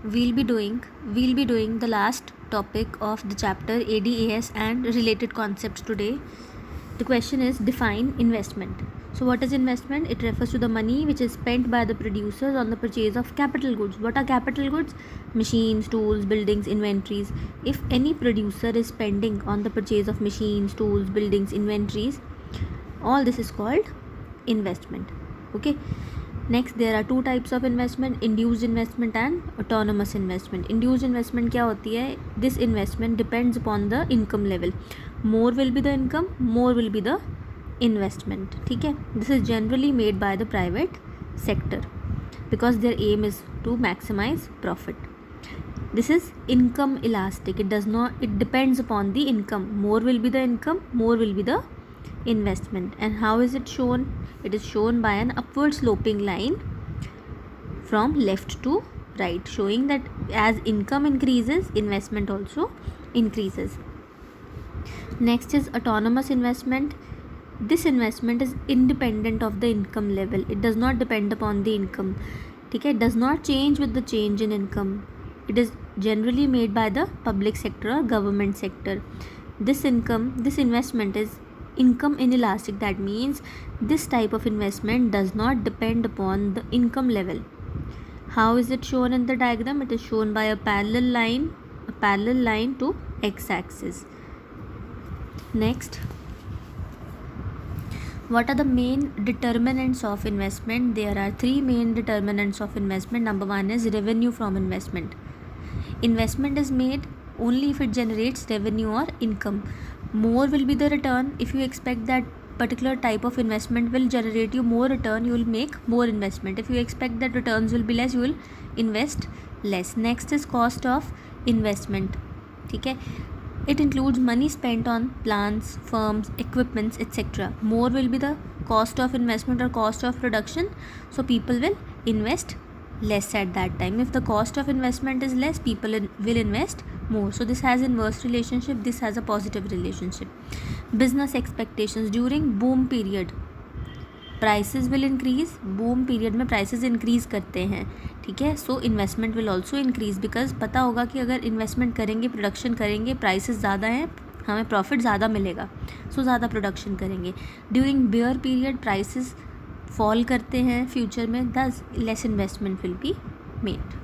we'll be doing the last topic of the chapter ADAS and related concepts today. The question is define investment. So what is investment? It refers to the money which is spent by the producers on the purchase of capital goods. What are capital goods? Machines, tools, buildings, inventories. If any producer is spending on the purchase of machines, tools, buildings, inventories, all this is called investment. Okay. Next, there are two types of investment, induced investment and autonomous investment. Induced investment क्या होती है? This investment depends upon the income level. More will be the income, more will be the investment. ठीक है? This is generally made by the private sector because their aim is to maximize profit. This is income elastic. It depends upon the income. More will be the income, more will be the investment. And how is it shown? It is shown by an upward sloping line from left to right, showing that as income increases, investment also increases. Next is autonomous investment. This investment is independent of the income level. It does not depend upon the income. ठीक है? It does not change with the change in income. It is generally made by the public sector or government sector. This investment is income inelastic. That means this type of investment does not depend upon the income level. How is it shown in the diagram? It is shown by a parallel line to x-axis. Next, what are the main determinants of investment? There are three main determinants of investment. Number one is revenue from investment. Investment is made only if it generates revenue or income. More will be the return. If you expect that particular type of investment will generate you more return, you will make more investment. If you expect that returns will be less, you will invest less. Next is cost of investment. ठीक है? It includes money spent on plants, firms, equipments, etc. More will be the cost of investment or cost of production, so people will invest less at that time. If the cost of investment is less, people will invest more. So this has inverse relationship, this has a positive relationship. Business expectations. During boom period, prices will increase. Boom period में prices increase करते हैं. ठीक है? So investment will also increase because पता होगा कि अगर investment करेंगे, production करेंगे, prices ज़्यादा हैं, हमें profit ज़्यादा मिलेगा, so ज़्यादा production करेंगे. During bear period, prices fall करते हैं future में, thus less investment will be made.